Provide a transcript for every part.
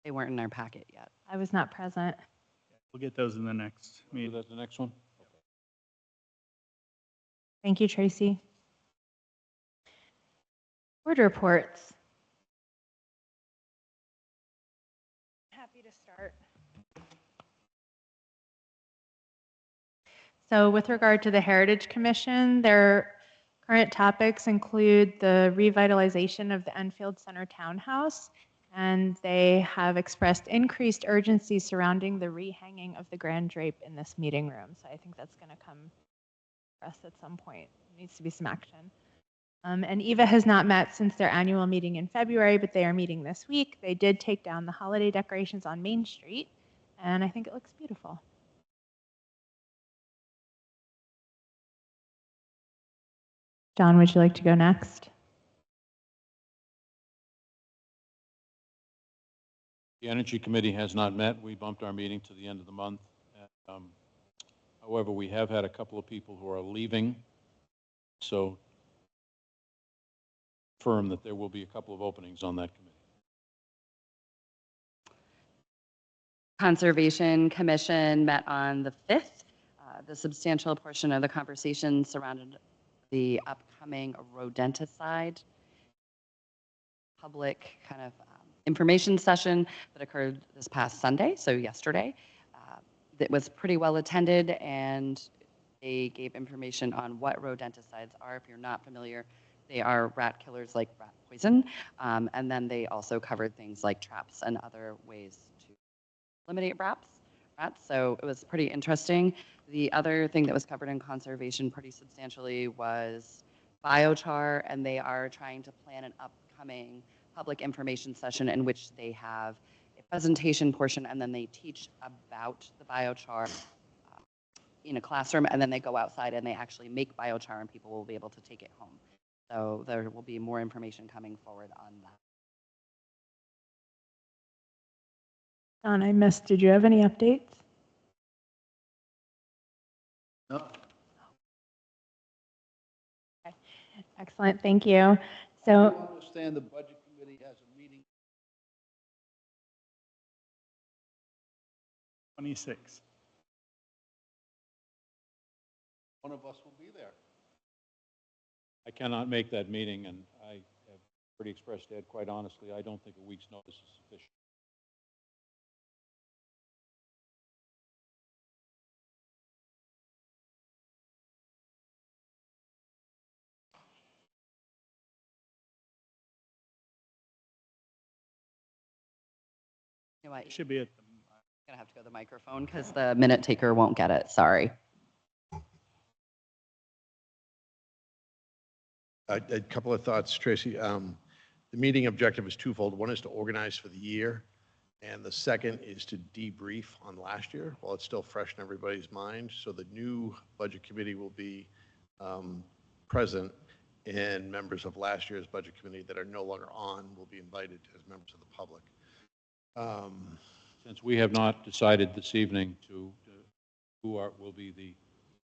They weren't in our packet yet. I was not present. We'll get those in the next Do meeting. that the next one? Thank you, Tracy. Board reports. Happy to start. So with regard to the Heritage Commission, their current topics include the revitalization of the Enfield Center Townhouse, and they have expressed increased urgency surrounding the rehanging of the grand drape in this meeting room. So I think that's going to come for us at some point. There needs to be some action. And EVA has not met since their annual meeting in February, but they are meeting this week. They did take down the holiday decorations on Main Street, and I think it looks beautiful. John, would you like to go next? The Energy Committee has not met. We bumped our meeting to the end of the month. However, we have had a couple of people who are leaving, so confirm that there will be a couple of openings on that committee. Conservation Commission met on the 5th. The substantial portion of the conversation surrounded the upcoming rodenticide public kind of information session that occurred this past Sunday, so yesterday. It was pretty well attended, and they gave information on what rodenticides are. If you're not familiar, they are rat killers like rat poison. And then they also covered things like traps and other ways to eliminate rats. So it was pretty interesting. The other thing that was covered in conservation pretty substantially was biochar, and they are trying to plan an upcoming public information session in which they have a presentation portion, and then they teach about the biochar in a classroom, and then they go outside and they actually make biochar, and people will be able to take it home. So there will be more information coming forward on that. John, I missed. Did you have any updates? No. Okay. Excellent. Thank you. I So, understand the Budget Committee has a meeting. 26. One of us will be there. I cannot make that meeting, and I have already expressed to Ed, quite honestly, I don't think a week's notice is sufficient. You know what, It I'm should be at the, going to have to go to the microphone because the minute taker won't get it. Sorry. A couple of thoughts, Tracy. The meeting objective is twofold. One is to organize for the year, and the second is to debrief on last year while it's still fresh in everybody's mind. So the new Budget Committee will be present, and members of last year's Budget Committee that are no longer on will be invited as members of the public. Since we have not decided this evening who will be the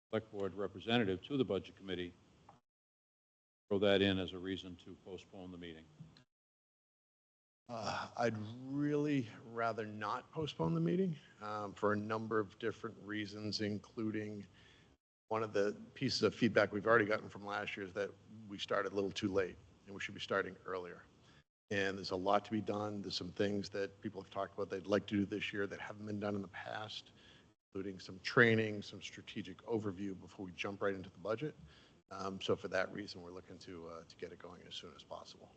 Select Board representative to the Budget Committee, throw that in as a reason to postpone the meeting. I'd really rather not postpone the meeting for a number of different reasons, including one of the pieces of feedback we've already gotten from last year is that we started a little too late and we should be starting earlier. And there's a lot to be done. There's some things that people have talked about they'd like to do this year that haven't been done in the past, including some training, some strategic overview before we jump right into the budget. So for that reason, we're looking to get it going as soon as possible.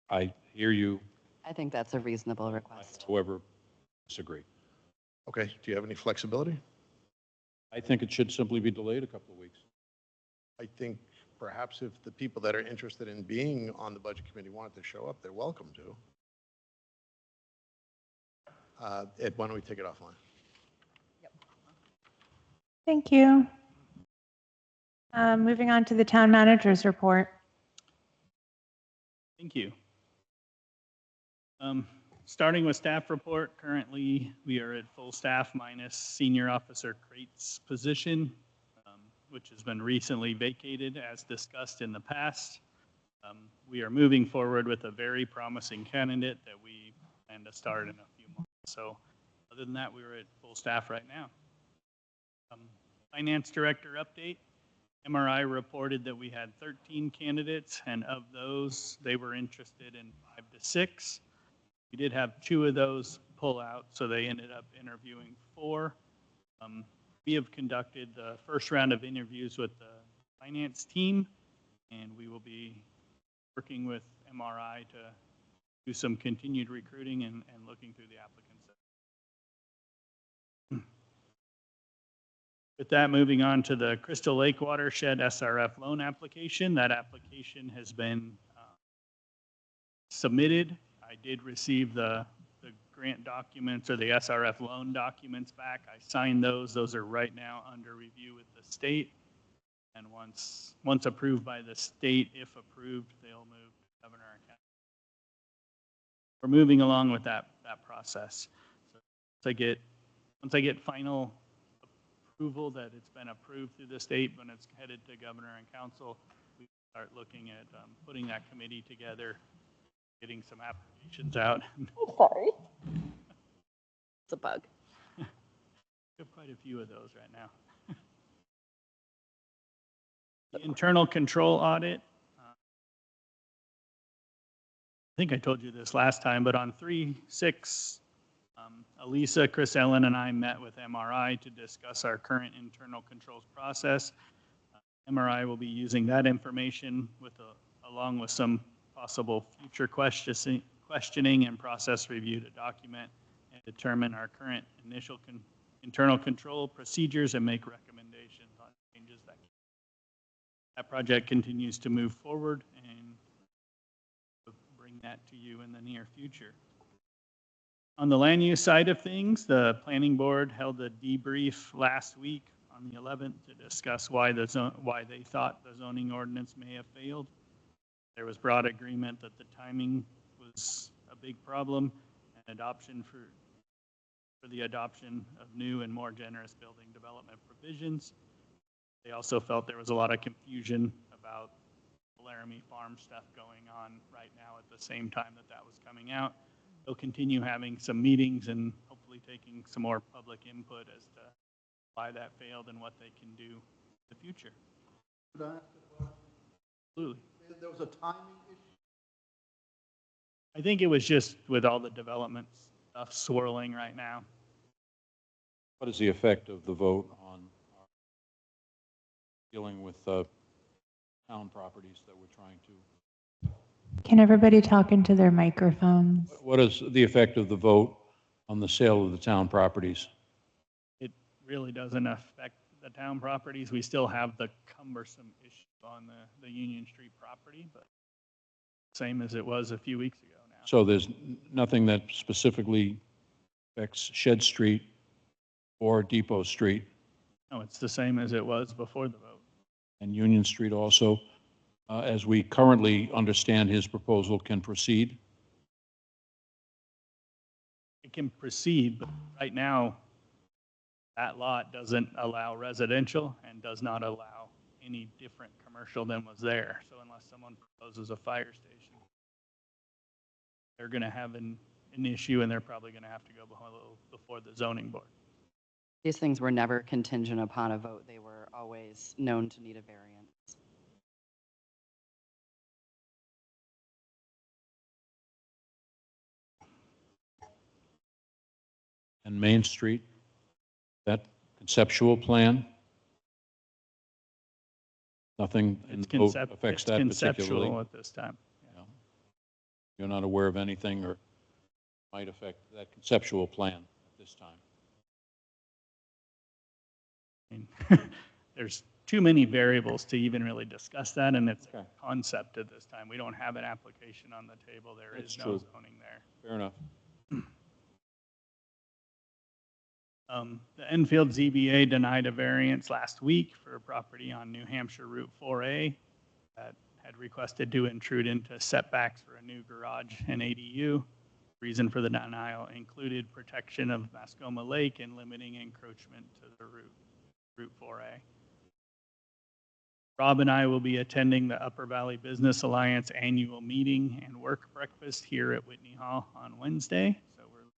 I hear you, I think that's a reasonable request. however, disagree. Okay, do you have any flexibility? I think it should simply be delayed a couple of weeks. I think perhaps if the people that are interested in being on the Budget Committee wanted to show up, they're welcome to. Ed, why don't we take it offline? thank you. Moving on to the town manager's report. thank you. Starting with staff report, currently we are at full staff minus Senior Officer Crate's position, which has been recently vacated as discussed in the past. We are moving forward with a very promising candidate that we plan to start in a few months. So other than that, we were at full staff right now. Finance director update. MRI reported that we had 13 candidates, and of those, they were interested in 5 to 6. We did have 2 of those pull out, so they ended up interviewing 4. We have conducted the first round of interviews with the finance team, and we will be working with MRI to do some continued recruiting and looking through the applicants. With that, moving on to the Crystal Lake Watershed SRF loan application. That application has been submitted. I did receive the grant documents or the SRF loan documents back. I signed those. Those are right now under review with the state. And once approved by the state, if approved, they'll move to Governor and County. We're moving along with that process. So once I get final approval that it's been approved through the state, when it's headed to Governor and Council, we start looking at putting that committee together, getting some applications out. Sorry. It's a bug. We have quite a few of those right now. The internal control audit. I think I told you this last time, but on 3/6, Elisa, Chris Ellen, and I met with MRI to discuss our current internal controls process. MRI will be using that information along with some possible future questioning and process review to document and determine our current initial internal control procedures and make recommendations on changes that project continues to move forward, and we'll bring that to you in the near future. On the land use side of things, the planning board held a debrief last week on the 11th to discuss why they thought the zoning ordinance may have failed. There was broad agreement that the timing was a big problem, and adoption for the adoption of new and more generous building development provisions. They also felt there was a lot of confusion about Laramie Farm stuff going on right now at the same time that was coming out. They'll continue having some meetings and hopefully taking some more public input as to why that failed and what they can do in the future. Could I ask a question? Absolutely. There was a timing issue? I think it was just with all the development stuff swirling right now. What is the effect of the vote on our dealing with town properties that we're trying to? Can everybody talk into their microphones? What is the effect of the vote on the sale of the town properties? It really doesn't affect the town properties. We still have the cumbersome issue on the Union Street property, but same as it was a few weeks ago now. So there's nothing that specifically affects Shed Street or Depot Street No, it's the same as it was before the vote. and Union Street also, as we currently understand his proposal, can proceed? It can proceed, but right now, that lot doesn't allow residential and does not allow any different commercial than was there. So unless someone proposes a fire station, they're going to have an issue, and they're probably going to have to go before the zoning board. These things were never contingent upon a vote. They were always known to need a variance. And Main Street, that conceptual plan? Nothing in the vote affects that It's conceptual particularly? at this time. Yeah. You're not aware of anything or might affect that conceptual plan at this time? I mean, there's too many variables to even really discuss that, and it's a Okay. concept at this time. We don't have an application on the table. There That's is no true. zoning there. Fair enough. The Enfield ZBA denied a variance last week for a property on New Hampshire Route 4A that had requested to intrude into setbacks for a new garage and ADU. Reason for the denial included protection of Mascoma Lake and limiting encroachment to the Route 4A. Rob and I will be attending the Upper Valley Business Alliance annual meeting and work breakfast here at Whitney Hall on Wednesday. So we're looking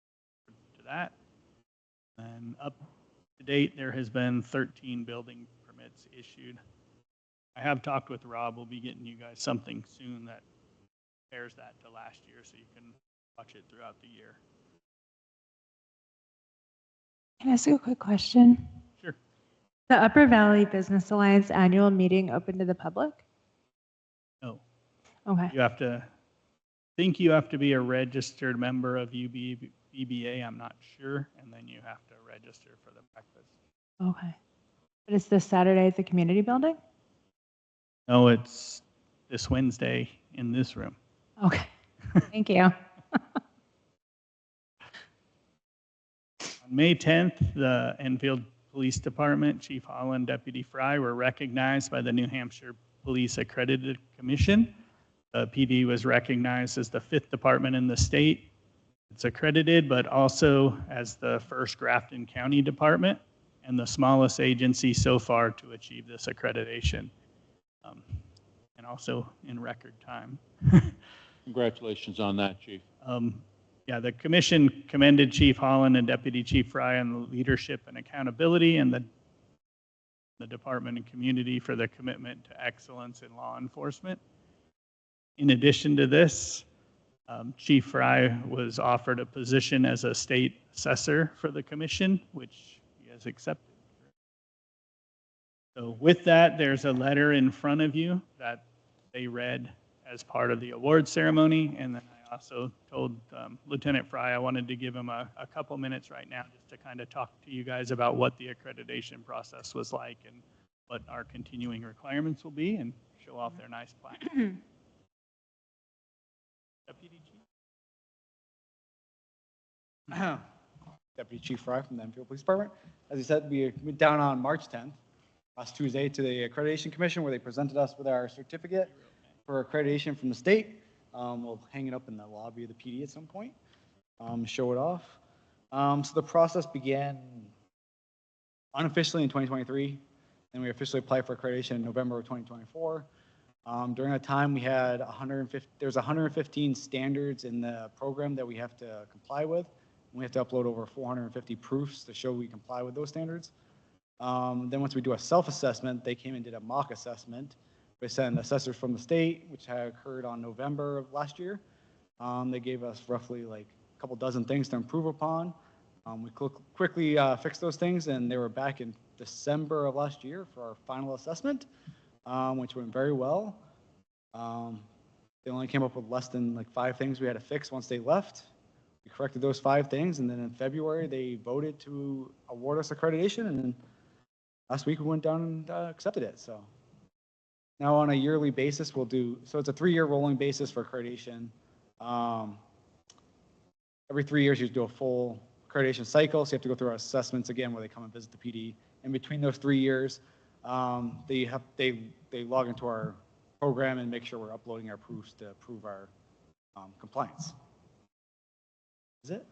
forward to that. And up to date, there has been 13 building permits issued. I have talked with Rob. We'll be getting you guys something soon that compares that to last year so you can watch it throughout the year. Can I ask you a quick question? Sure. The Upper Valley Business Alliance annual meeting open to the public? No, Okay. you have to you have to be a registered member of UBBA. I'm not sure. And then you have to register for the breakfast. Okay. But it's this Saturday at the community building? No, it's this Wednesday in this room. Okay. Thank you. On May 10th, the Enfield Police Department, Chief Holland, Deputy Fry, were recognized by the New Hampshire Police Accredited Commission. The PD was recognized as the 5th department in the state. It's accredited, but also as the first Grafton County department and the smallest agency so far to achieve this accreditation, and also in record time. Congratulations on that, Chief. Yeah, the commission commended Chief Holland and Deputy Chief Fry on the leadership and accountability, and the department and community for the commitment to excellence in law enforcement. In addition to this, Chief Fry was offered a position as a state assessor for the commission, which he has accepted. So with that, there's a letter in front of you that they read as part of the award ceremony, and then I also told Lieutenant Fry I wanted to give him a couple minutes right now just to kind of talk to you guys about what the accreditation process was like and what our continuing requirements will be and show off their nice plaque. Deputy Chief. Deputy Chief Fry from the Enfield Police Department. As you said, we went down on March 10th, last Tuesday, to the Accreditation Commission where they presented us with our certificate for accreditation from the state. We'll hang it up in the lobby of the PD at some point, show it off. So the process began unofficially in 2023, and we officially applied for accreditation in November of 2024. During that time, we had 115 standards in the program that we have to comply with. We have to upload over 450 proofs to show we comply with those standards. Then once we do a self-assessment, they came and did a mock assessment. We sent assessors from the state, which had occurred on November of last year. They gave us roughly like a couple dozen things to improve upon. We quickly fixed those things, and they were back in December of last year for our final assessment, which went very well. They only came up with less than like 5 things we had to fix once they left. We corrected those 5 things, and then in February, they voted to award us accreditation, and then last week we went down and accepted it. So now on a yearly basis, we'll do, so it's a 3-year rolling basis for accreditation. Every 3 years, you do a full accreditation cycle, so you have to go through our assessments again where they come and visit the PD. In between those 3 years, they log into our program and make sure we're uploading our proofs to prove our compliance. Is it?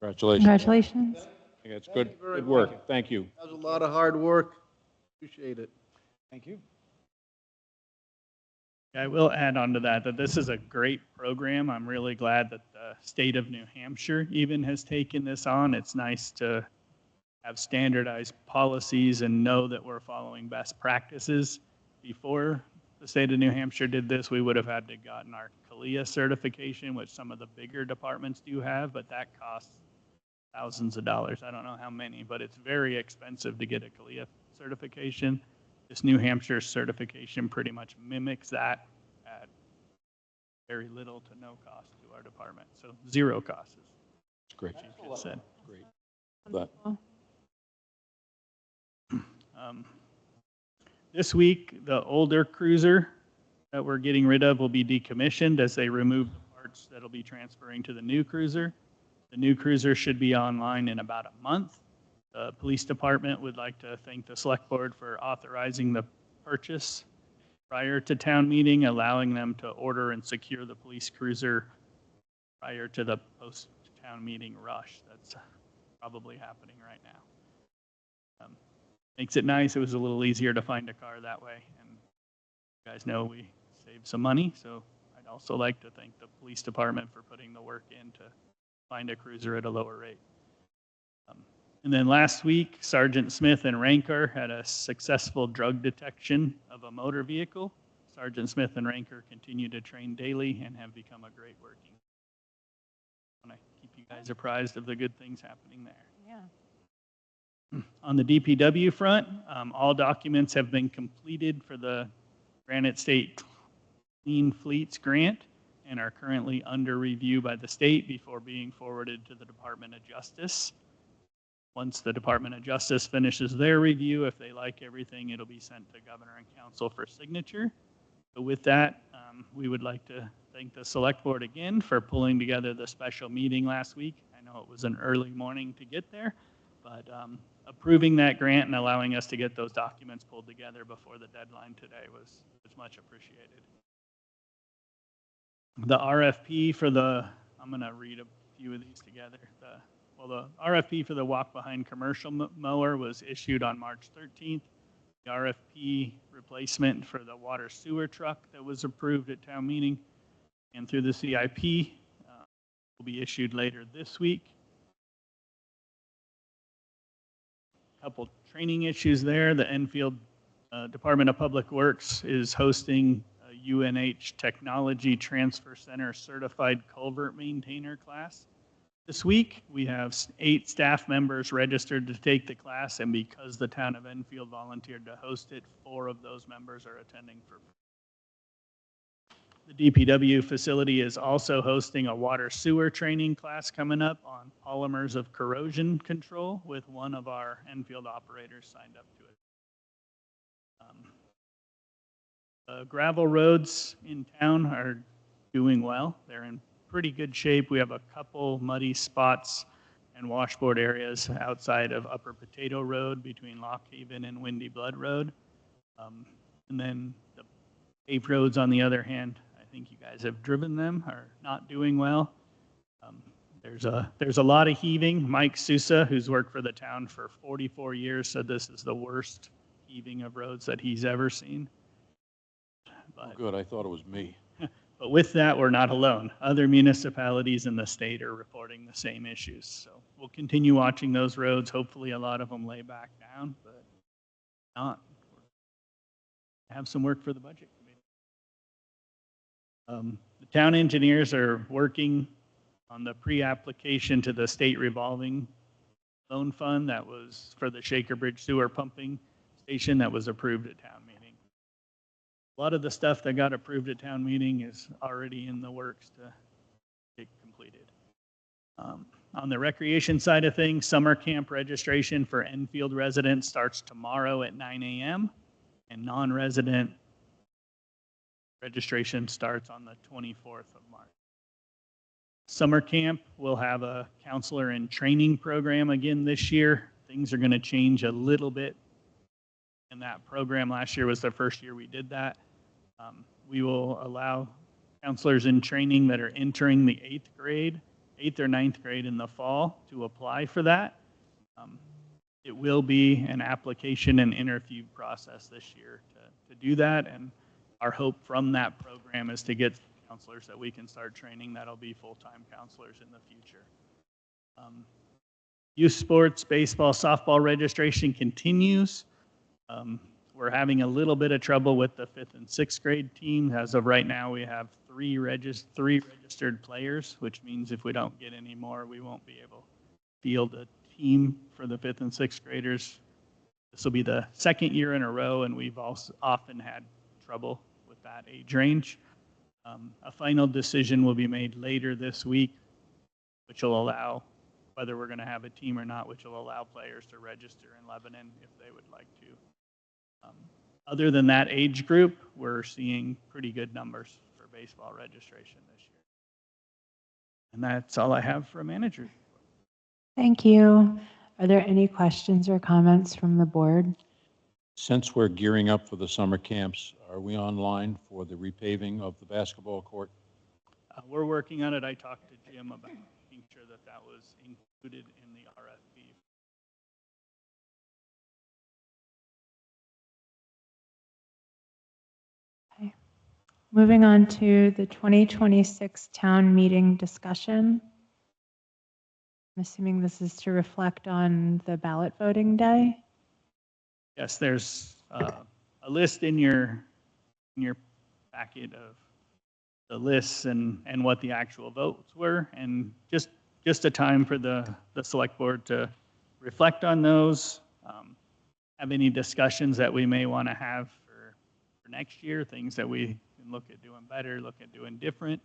Congratulations. Congratulations. I think it's good, Thank you very good work. much. Thank you. That was a lot of hard work. Appreciate it. Thank you. I will add on to that this is a great program. I'm really glad that the state of New Hampshire even has taken this on. It's nice to have standardized policies and know that we're following best practices. Before the state of New Hampshire did this, we would have had to gotten our CALIA certification, which some of the bigger departments do have, but that costs thousands of dollars. I don't know how many, but it's very expensive to get a CALIA certification. This New Hampshire certification pretty much mimics that at very little to no cost to our department. So 0 cost, as It's great. Chief just said. Great. But This week, the older cruiser that we're getting rid of will be decommissioned as they remove the parts that'll be transferring to the new cruiser. The new cruiser should be online in about a month. The police department would like to thank the select board for authorizing the purchase prior to town meeting, allowing them to order and secure the police cruiser prior to the post-town meeting rush that's probably happening right now. makes it nice. It was a little easier to find a car that way. And you guys know we saved some money, so I'd also like to thank the police department for putting the work in to find a cruiser at a lower rate. And then last week, Sergeant Smith and Ranker had a successful drug detection of a motor vehicle. Sergeant Smith and Ranker continue to train daily and have become a great working. I want to keep you guys apprised of the good things happening there. Yeah. On the DPW front, all documents have been completed for the Granite State Clean Fleets Grant and are currently under review by the state before being forwarded to the Department of Justice. Once the Department of Justice finishes their review, if they like everything, it'll be sent to Governor and Council for signature. So with that, we would like to thank the Select Board again for pulling together the special meeting last week. I know it was an early morning to get there, but approving that grant and allowing us to get those documents pulled together before the deadline today was much appreciated. The RFP for the, I'm going to read a few of these together. The RFP for the walk-behind commercial mower was issued on March 13th. The RFP replacement for the water sewer truck that was approved at town meeting and through the CIP will be issued later this week. A couple training issues there. The Enfield Department of Public Works is hosting a UNH Technology Transfer Center Certified Culvert Maintainer class. This week, we have 8 staff members registered to take the class, and because the town of Enfield volunteered to host it, 4 of those members are attending for. The DPW facility is also hosting a water sewer training class coming up on polymers of corrosion control with one of our Enfield operators signed up to it. Gravel roads in town are doing well. They're in pretty good shape. We have a couple muddy spots and washboard areas outside of Upper Potato Road between Lock Haven and Windy Blood Road. And then the paved roads, on the other hand, I think you guys have driven them, are not doing well. There's a lot of heaving. Mike Sousa, who's worked for the town for 44 years, said this is the worst heaving of roads that he's ever seen. Oh, good, I thought it was me. But with that, we're not alone. Other municipalities in the state are reporting the same issues. So we'll continue watching those roads. Hopefully a lot of them lay back down, but not. Have some work for the budget committee. The town engineers are working on the pre-application to the state revolving loan fund that was for the Shaker Bridge sewer pumping station that was approved at town meeting. A lot of the stuff that got approved at town meeting is already in the works to get completed. On the recreation side of things, summer camp registration for Enfield residents starts tomorrow at 9 a.m. and non-resident registration starts on the 24th of March. Summer camp will have a counselor and training program again this year. Things are going to change a little bit in that program. Last year was the first year we did that. We will allow counselors in training that are entering the 8th or 9th grade in the fall to apply for that. It will be an application and interview process this year to do that, and our hope from that program is to get counselors that we can start training that'll be full-time counselors in the future. Youth sports, baseball, softball registration continues. We're having a little bit of trouble with the 5th and 6th grade team. As of right now, we have three registered players, which means if we don't get any more, we won't be able to field a team for the 5th and 6th graders. This will be the second year in a row, and we've also often had trouble with that age range. A final decision will be made later this week, which will allow, whether we're going to have a team or not, which will allow players to register in Lebanon if they would like to. Other than that age group, we're seeing pretty good numbers for baseball registration this year. And that's all I have for a manager. Thank you. Are there any questions or comments from the board? Since we're gearing up for the summer camps, are we online for the repaving of the basketball court? We're working on it. I talked to Jim about making sure that that was included in the RFP. Moving on to the 2026 town meeting discussion. I'm assuming this is to reflect on the ballot voting day. Yes, there's a list in your packet of the lists and what the actual votes were, and just a time for the select board to reflect on those, have any discussions that we may want to have for next year, things that we can look at doing better, look at doing different.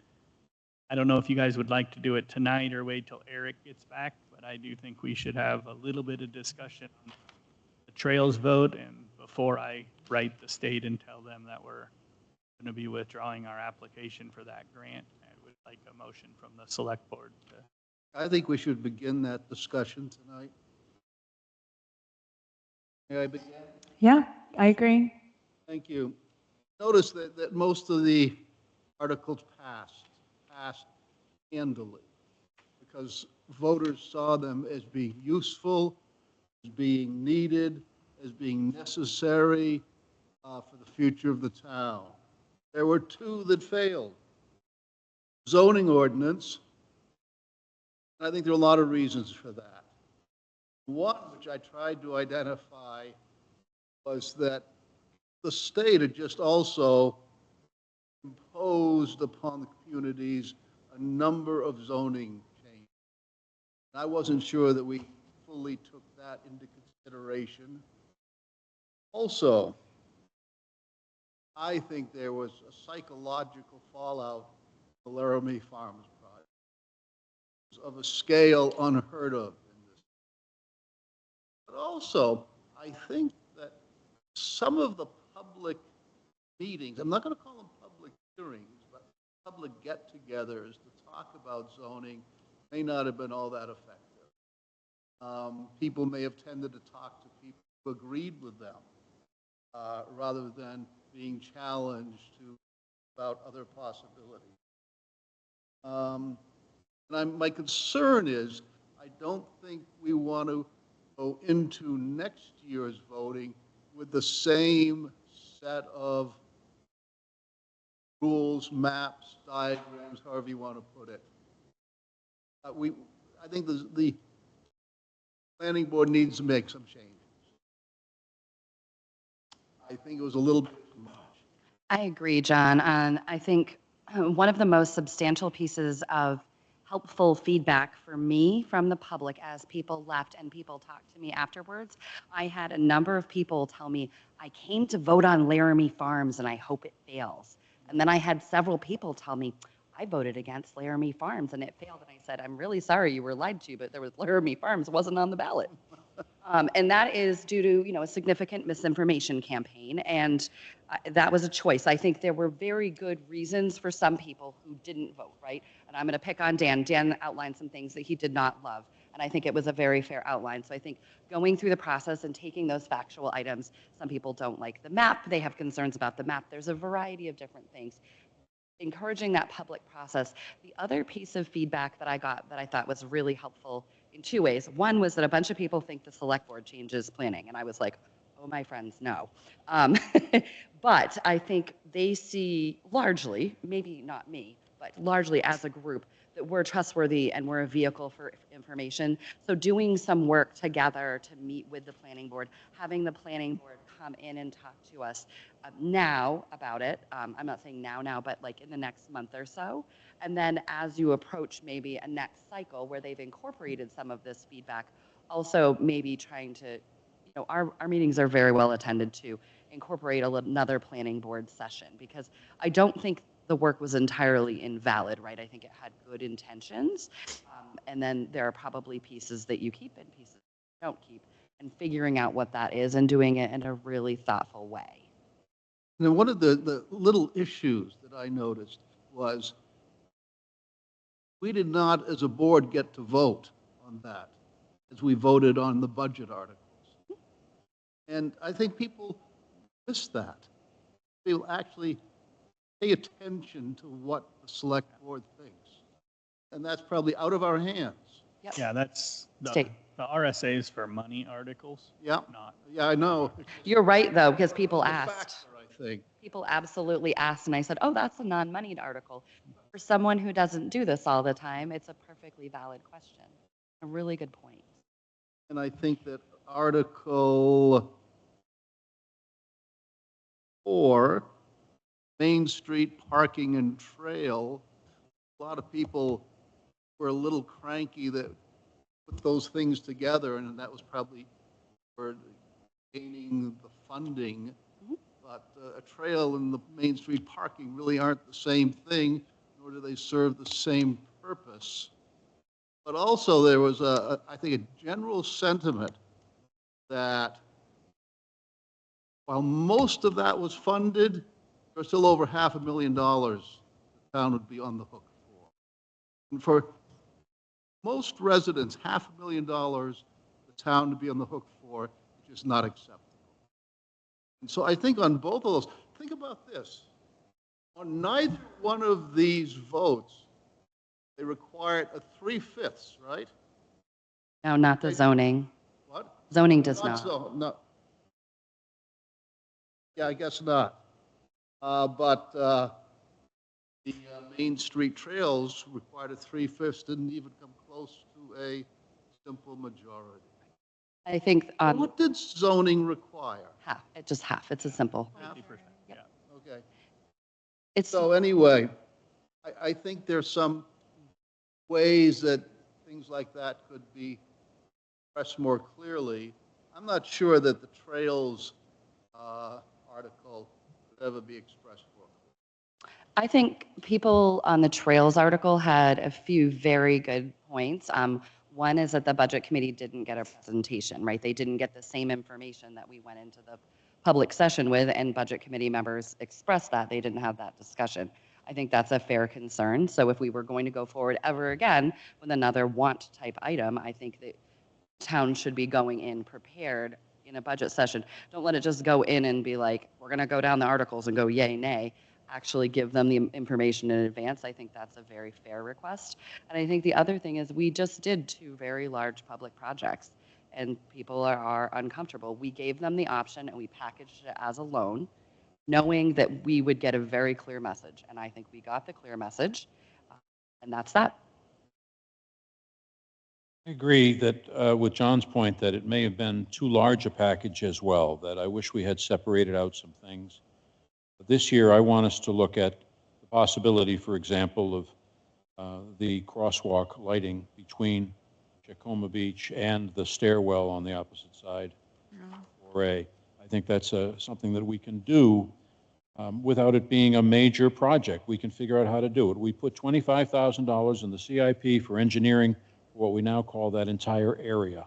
I don't know if you guys would like to do it tonight or wait till Eric gets back, but I do think we should have a little bit of discussion on the trails vote, and before I write the state and tell them that we're going to be withdrawing our application for that grant, I would like a motion from the select board to. I think we should begin that discussion tonight. May I begin? Yeah, I agree. Thank you. Notice that most of the articles passed handily, because voters saw them as being useful, as being needed, as being necessary for the future of the town. There were two that failed. Zoning ordinance, and I think there are a lot of reasons for that. One, which I tried to identify, was that the state had just also imposed upon the communities a number of zoning changes. And I wasn't sure that we fully took that into consideration. Also, I think there was a psychological fallout of the Laramie Farms project of a scale unheard of in this. But also, I think that some of the public meetings, I'm not going to call them public hearings, but public get-togethers to talk about zoning may not have been all that effective. People may have tended to talk to people who agreed with them rather than being challenged about other possibilities. My concern is, I don't think we want to go into next year's voting with the same set of rules, maps, diagrams, however you want to put it. I think the planning board needs to make some changes. I think it was a little bit too much. I agree, John. And I think one of the most substantial pieces of helpful feedback for me from the public as people left and people talked to me afterwards, I had a number of people tell me, I came to vote on Laramie Farms and I hope it fails. And then I had several people tell me, I voted against Laramie Farms and it failed. And I said, I'm really sorry you were lied to, but there was Laramie Farms wasn't on the ballot. And that is due to, a significant misinformation campaign. And that was a choice. I think there were very good reasons for some people who didn't vote, right? And I'm going to pick on Dan. Dan outlined some things that he did not love. And I think it was a very fair outline. So I think going through the process and taking those factual items, some people don't like the map. They have concerns about the map. There's a variety of different things. Encouraging that public process. The other piece of feedback that I got that I thought was really helpful in two ways. One was that a bunch of people think the select board changes planning. And I was like, oh, my friends, no. But I think they see largely, maybe not me, but largely as a group, that we're trustworthy and we're a vehicle for information. So doing some work together to meet with the planning board, having the planning board come in and talk to us now about it. I'm not saying now, but like in the next month or so. And then as you approach maybe a next cycle where they've incorporated some of this feedback, also maybe trying to, our meetings are very well attended to, incorporate another planning board session, because I don't think the work was entirely invalid, right? I think it had good intentions. And then there are probably pieces that you keep and pieces you don't keep, and figuring out what that is and doing it in a really thoughtful way. Now, one of the little issues that I noticed was we did not, as a board, get to vote on that as we voted on the budget articles. And I think people miss that. They'll actually pay attention to what the select board thinks. And that's probably out of our hands. Yep. Yeah, that's State. the RSAs for money articles. Yeah, Not. yeah, I know. You're right, though, because people The asked. facts are, I think. People absolutely asked, and I said, oh, that's a non-moneyed article. For someone who doesn't do this all the time, it's a perfectly valid question. A really good point. And I think that Article 4, Main Street parking and trail, a lot of people were a little cranky that put those things together, and that was probably for gaining the funding. But a trail and the Main Street parking really aren't the same thing, nor do they serve the same purpose. But also there was I think, a general sentiment that while most of that was funded, there's still over $500,000 the town would be on the hook for. And for most residents, $500,000 the town to be on the hook for is just not acceptable. And so I think on both of those, think about this. On neither one of these votes, they required a 3/5, right? No, not the zoning. What? Zoning does Not not. so, no. Yeah, I guess not. But the Main Street trails required a 3/5, didn't even come close to a simple majority. I think on What did zoning require? half, it's just half. It's a simple. Half? 50%, yeah. Okay. It's, So anyway, I think there's some ways that things like that could be expressed more clearly. I'm not sure that the trails article could ever be expressed more. I think people on the trails article had a few very good points. One is that the budget committee didn't get a presentation, right? They didn't get the same information that we went into the public session with, and budget committee members expressed that they didn't have that discussion. I think that's a fair concern. So if we were going to go forward ever again with another want type item, I think that town should be going in prepared in a budget session. Don't let it just go in and be like, we're going to go down the articles and go yay, nay. Actually give them the information in advance. I think that's a very fair request. And I think the other thing is we just did 2 very large public projects and people are uncomfortable. We gave them the option and we packaged it as a loan, knowing that we would get a very clear message. And I think we got the clear message, and that's that. I agree that, with John's point, that it may have been too large a package as well, that I wish we had separated out some things. But this year, I want us to look at the possibility, for example, of the crosswalk lighting between Tacoma Beach and the stairwell on the opposite side, 4A. I think that's something that we can do without it being a major project. We can figure out how to do it. We put $25,000 in the CIP for engineering, what we now call that entire area.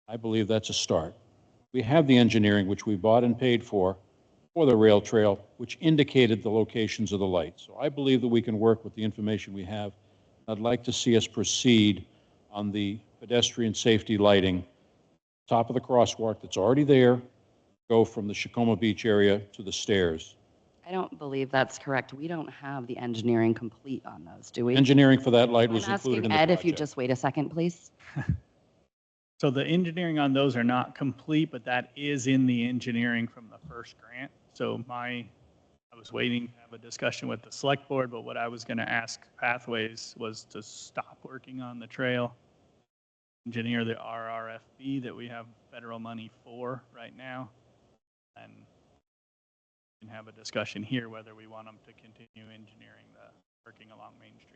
I believe that's a start. We have the engineering, which we bought and paid for the rail trail, which indicated the locations of the lights. So I believe that we can work with the information we have. I'd like to see us proceed on the pedestrian safety lighting, top of the crosswalk that's already there, go from the Tacoma Beach area to the stairs. I don't believe that's correct. We don't have the engineering complete on those, do we? Engineering for that light was I'm included asking in the Ed project. if you just wait a second, please. So the engineering on those are not complete, but that is in the engineering from the first grant. So I was waiting to have a discussion with the select board, but what I was going to ask Pathways was to stop working on the trail, engineer the RRFB that we have federal money for right now, and we can have a discussion here whether we want them to continue engineering the working along Main Street.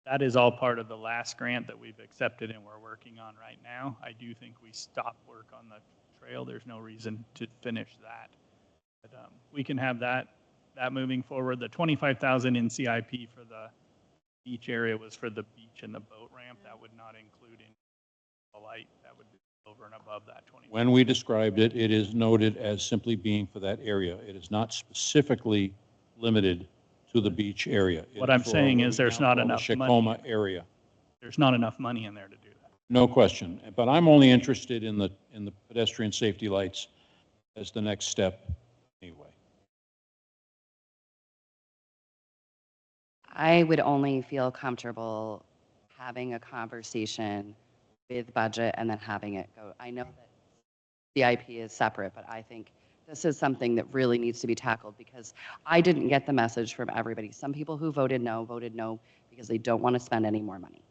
That is all part of the last grant that we've accepted and we're working on right now. I do think we stop work on the trail. There's no reason to finish that. But we can have that moving forward. The 25,000 in CIP for the beach area was for the beach and the boat ramp. That would not include in the light. That would be over and above that 20. When we described it, it is noted as simply being for that area. It is not specifically limited to the beach area. What I'm saying is there's not enough the money. Tacoma area. There's not enough money in there to do that. No question. But I'm only interested in the pedestrian safety lights as the next step anyway. I would only feel comfortable having a conversation with budget and then having it go. I know that CIP is separate, but I think this is something that really needs to be tackled because I didn't get the message from everybody. Some people who voted no because they don't want to spend any more money.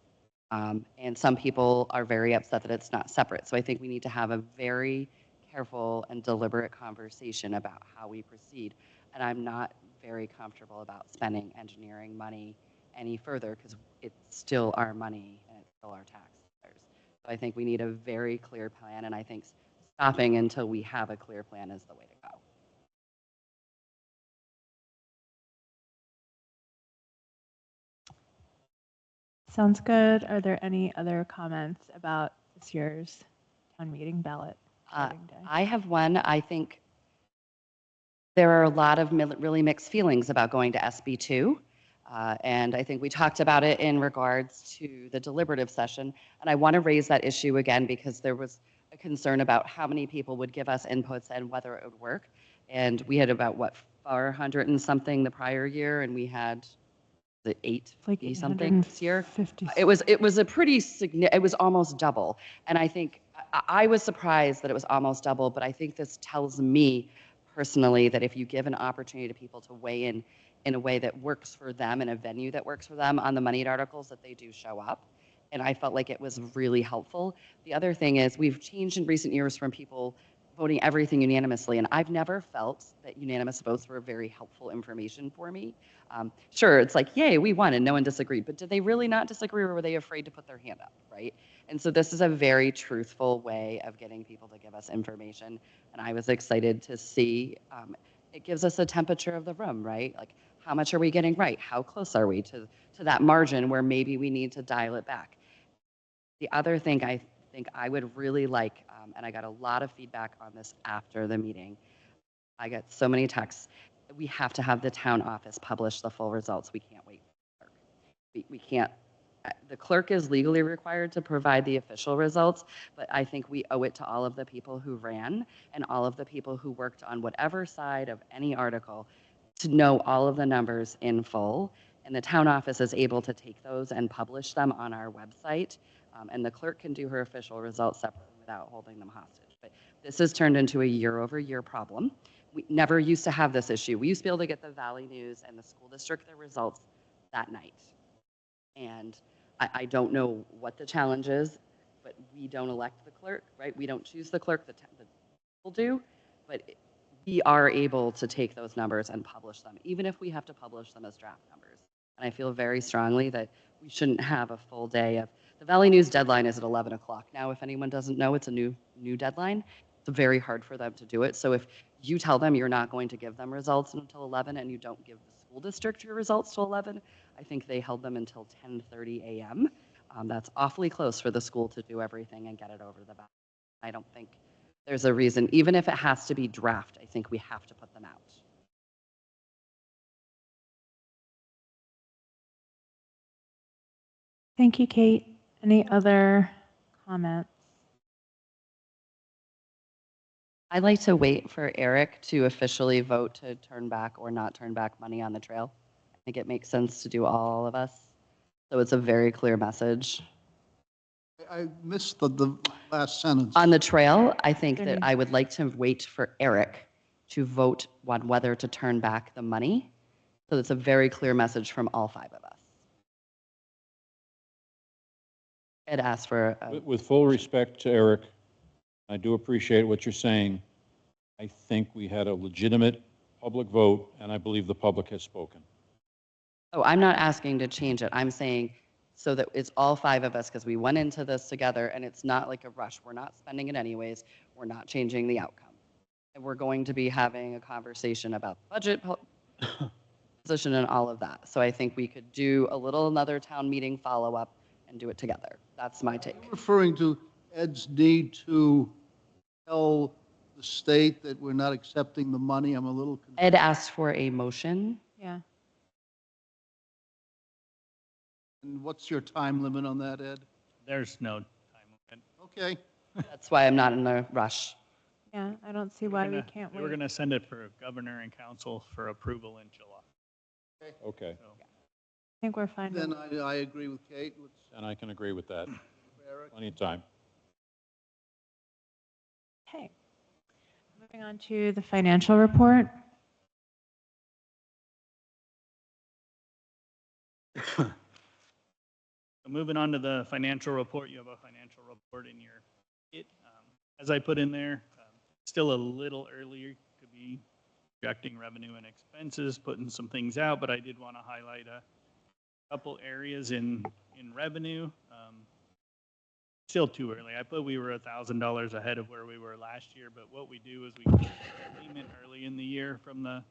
And some people are very upset that it's not separate. So I think we need to have a very careful and deliberate conversation about how we proceed. And I'm not very comfortable about spending engineering money any further because it's still our money and it's still our tax dollars. So I think we need a very clear plan, and I think stopping until we have a clear plan is the way to go. Sounds good. Are there any other comments about this year's town meeting ballot voting day? I have one. I think there are a lot of really mixed feelings about going to SB2. And I think we talked about it in regards to the deliberative session. And I want to raise that issue again because there was a concern about how many people would give us inputs and whether it would work. And we had about, what, 400 and something the prior year, and we had the 850 something this year. It was a pretty significant, it was almost double. And I think, I was surprised that it was almost double, but I think this tells me personally that if you give an opportunity to people to weigh in a way that works for them, in a venue that works for them on the moneyed articles, that they do show up. And I felt like it was really helpful. The other thing is we've changed in recent years from people voting everything unanimously, and I've never felt that unanimous votes were very helpful information for me. Sure, it's like, yay, we won and no one disagreed, but did they really not disagree, or were they afraid to put their hand up, right? And so this is a very truthful way of getting people to give us information, and I was excited to see. It gives us a temperature of the room, right? Like, how much are we getting right? How close are we to that margin where maybe we need to dial it back? The other thing I think I would really like, and I got a lot of feedback on this after the meeting. I got so many texts. We have to have the town office publish the full results. We can't wait for the clerk. We can't. The clerk is legally required to provide the official results, but I think we owe it to all of the people who ran and all of the people who worked on whatever side of any article to know all of the numbers in full. And the town office is able to take those and publish them on our website. And the clerk can do her official results separately without holding them hostage. But this has turned into a year-over-year problem. We never used to have this issue. We used to be able to get the Valley News and the school district their results that night. And I don't know what the challenge is, but we don't elect the clerk, right? We don't choose the clerk, the people do, but we are able to take those numbers and publish them, even if we have to publish them as draft numbers. And I feel very strongly that we shouldn't have a full day of, the Valley News deadline is at 11 o'clock. Now, if anyone doesn't know, it's a new deadline. It's very hard for them to do it. So if you tell them you're not going to give them results until 11 and you don't give the school district your results till 11, I think they held them until 10:30 a.m. That's awfully close for the school to do everything and get it over the ballot. I don't think there's a reason, even if it has to be draft, I think we have to put them out. Thank you, Kate. Any other comments? I'd like to wait for Eric to officially vote to turn back or not turn back money on the trail. I think it makes sense to do all of us. So it's a very clear message. I missed the last sentence. On the trail, I think that I would like to wait for Eric to vote on whether to turn back the money. So it's a very clear message from all 5 of us. Ed asked for With full respect to Eric, I do appreciate what you're saying. I think we had a legitimate public vote, and I believe the public has spoken. Oh, I'm not asking to change it. I'm saying so that it's all 5 of us, because we went into this together and it's not like a rush. We're not spending it anyways. We're not changing the outcome. And we're going to be having a conversation about budget position and all of that. So I think we could do another town meeting follow-up and do it together. That's my take. Referring to Ed's need to tell the state that we're not accepting the money, I'm a little confused. Ed asked for a motion. Yeah. And what's your time limit on that, Ed? There's no time limit. Okay. That's why I'm not in a rush. Yeah, I don't see why we can't We're wait. going to send it for governor and council for approval in July. Okay, So I think we're fine. Then I agree with Kate. Let's, and I can agree with that. Eric. Plenty of time. Okay. Moving on to the financial report. So moving on to the financial report, you have a financial report in your kit. As I put in there, still a little early to be projecting revenue and expenses, putting some things out, but I did want to highlight a couple areas in revenue. Still too early. I put we were $1,000 ahead of where we were last year, but what we do is we get a payment early in the year from the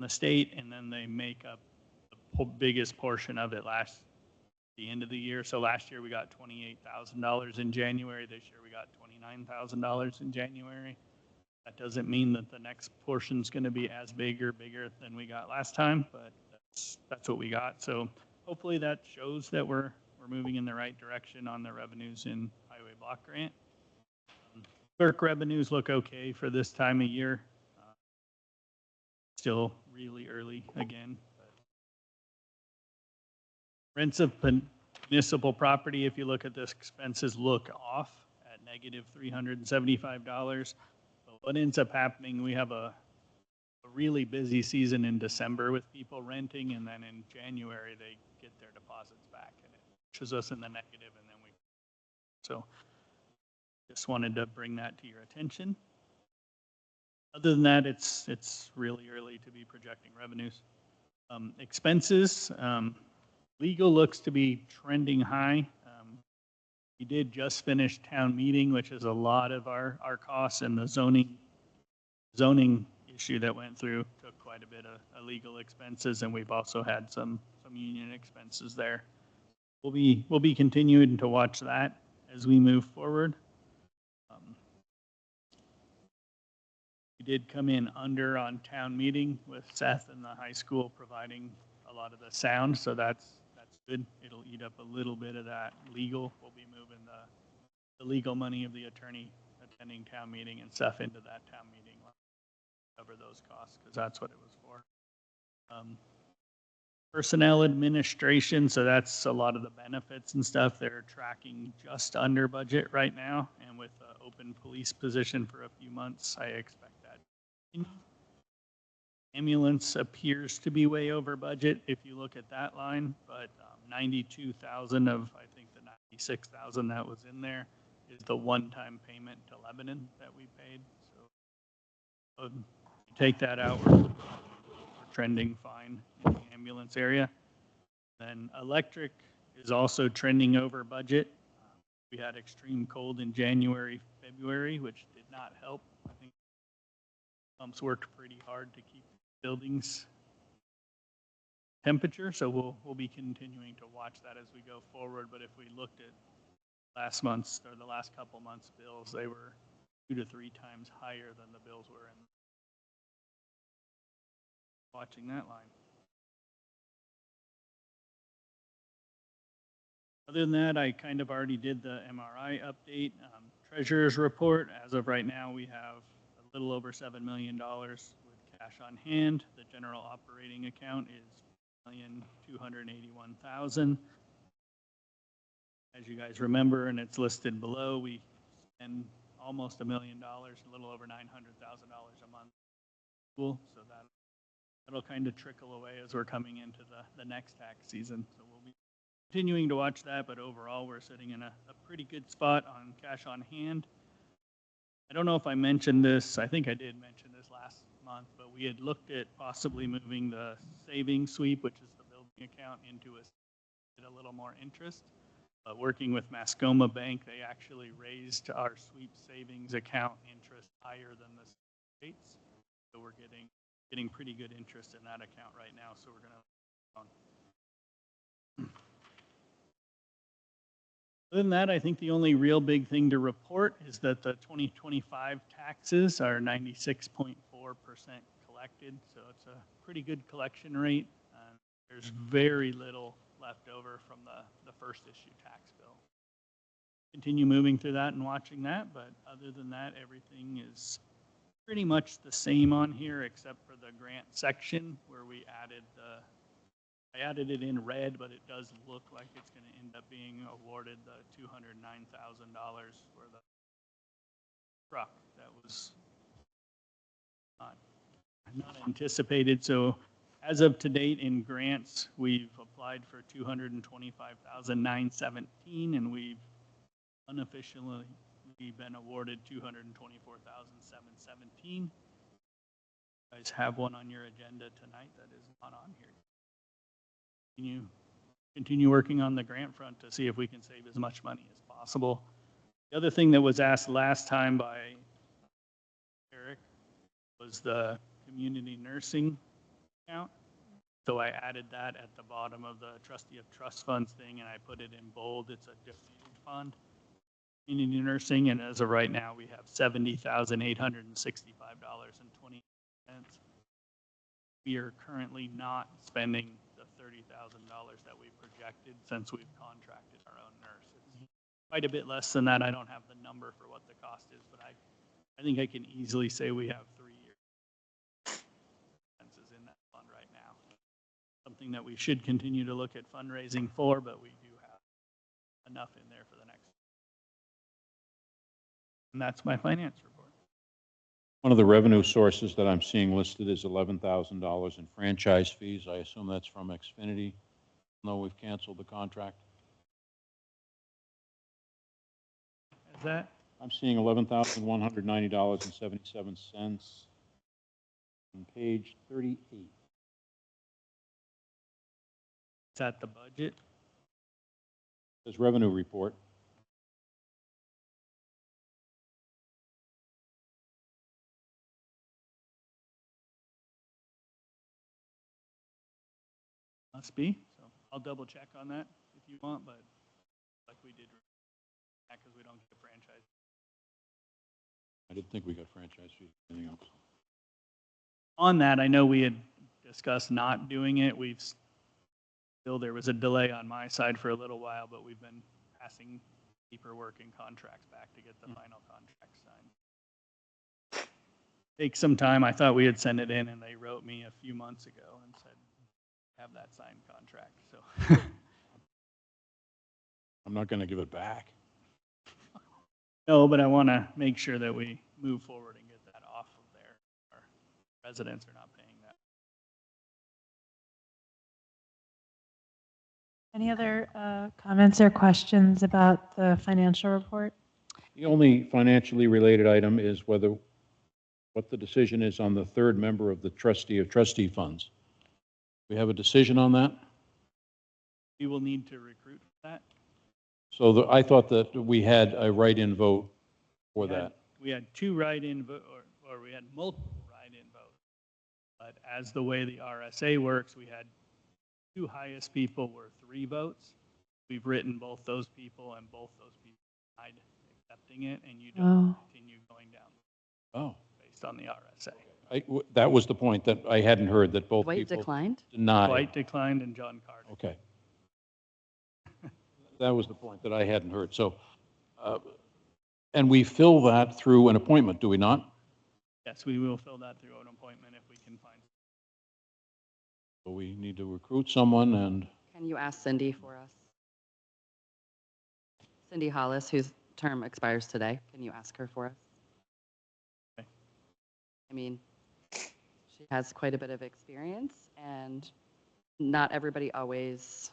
state, and then they make up the biggest portion of it the end of the year. So last year we got $28,000 in January. This year we got $29,000 in January. That doesn't mean that the next portion's going to be as big or bigger than we got last time, but that's what we got. So hopefully that shows that we're moving in the right direction on the revenues in highway block grant. Clerk revenues look okay for this time of year. Still really early again. Rents of municipal property, if you look at this, expenses look off at negative $375. But what ends up happening, we have a really busy season in December with people renting, and then in January they get their deposits back, and it pushes us in the negative, and then so just wanted to bring that to your attention. Other than that, it's really early to be projecting revenues. Expenses, legal looks to be trending high. We did just finish town meeting, which is a lot of our costs, and the zoning issue that went through took quite a bit of legal expenses, and we've also had some union expenses there. We'll be continuing to watch that as we move forward. We did come in under on town meeting with Seth and the high school providing a lot of the sound, so that's good. It'll eat up a little bit of that legal. We'll be moving the legal money of the attorney attending town meeting and stuff into that town meeting. Cover those costs because that's what it was for. Personnel administration, so that's a lot of the benefits and stuff. They're tracking just under budget right now, and with the open police position for a few months, I expect that. Ambulance appears to be way over budget if you look at that line, but 92,000 of, I think, the 96,000 that was in there is the one-time payment to Lebanon that we paid. So take that out, we're trending fine in the ambulance area. Then electric is also trending over budget. We had extreme cold in January, February, which did not help. I think pumps worked pretty hard to keep buildings temperature, so we'll be continuing to watch that as we go forward. But if we looked at last month's or the last couple months' bills, they were 2 to 3 times higher than the bills were in watching that line. Other than that, I kind of already did the MRI update. Treasurer's report, as of right now, we have a little over $7 million with cash on hand. The general operating account is $1,281,000. As you guys remember, and it's listed below, we spend almost $1 million, a little over $900,000 a month. Cool. So that'll kind of trickle away as we're coming into the next tax season. So we'll be continuing to watch that, but overall we're sitting in a pretty good spot on cash on hand. I don't know if I mentioned this. I think I did mention this last month, but we had looked at possibly moving the savings sweep, which is the building account, into a little more interest. But working with Mascoma Bank, they actually raised our sweep savings account interest higher than the states. So we're getting pretty good interest in that account right now. So we're going to. Other than that, I think the only real big thing to report is that the 2025 taxes are 96.4% collected. So it's a pretty good collection rate. There's very little left over from the first issue tax bill. Continue moving through that and watching that, but other than that, everything is pretty much the same on here except for the grant section where we added I added it in red, but it does look like it's going to end up being awarded the $209,000 for the truck that was not anticipated. So as of to date in grants, we've applied for 225,917, and we've unofficially been awarded 224,717. You guys have one on your agenda tonight that is not on here. Can you continue working on the grant front to see if we can save as much money as possible? The other thing that was asked last time by Eric was the community nursing account. So I added that at the bottom of the trustee of trust funds thing, and I put it in bold. It's a donated fund, community nursing, and as of right now, we have $70,865.20. We are currently not spending the $30,000 that we projected since we've contracted our own nurses. Quite a bit less than that. I don't have the number for what the cost is, but I think I can easily say we have 3 years expenses in that fund right now. Something that we should continue to look at fundraising for, but we do have enough in there for the next. And that's my finance report. One of the revenue sources that I'm seeing listed is $11,000 in franchise fees. I assume that's from Xfinity. No, we've canceled the contract. Is that? I'm seeing $11,190.77 on page 38. Is that the budget? Says revenue report. Must be. So I'll double check on that if you want, but like we did, because we don't get a franchise. I didn't think we got franchise fees. Anything else? On that, I know we had discussed not doing it. There was a delay on my side for a little while, but we've been passing paperwork and contracts back to get the final contract signed. Take some time. I thought we had sent it in, and they wrote me a few months ago and said, have that signed contract. So I'm not going to give it back. no, but I want to make sure that we move forward and get that off of there. Our residents are not paying that. Any other comments or questions about the financial report? The only financially related item is what the decision is on the third member of the trustee of trustee funds. We have a decision on that? We will need to recruit for that. So I thought that we had a write-in vote for that. We had 2 write-in vote, or we had multiple write-in votes. But as the way the RSA works, we had 2 highest people were 3 votes. We've written both those people, and both those people died accepting it, and you don't continue going down. Oh. Based on the RSA. That was the point that I hadn't heard, that both Dwight people declined? denied. Dwight declined and John Carter. Okay. That was the point that I hadn't heard. So, and we fill that through an appointment, do we not? Yes, we will fill that through an appointment if we can find. So we need to recruit someone, and Can you ask Cindy for us? Cindy Hollis, whose term expires today. Can you ask her for us? Okay. I mean, she has quite a bit of experience, and not everybody always.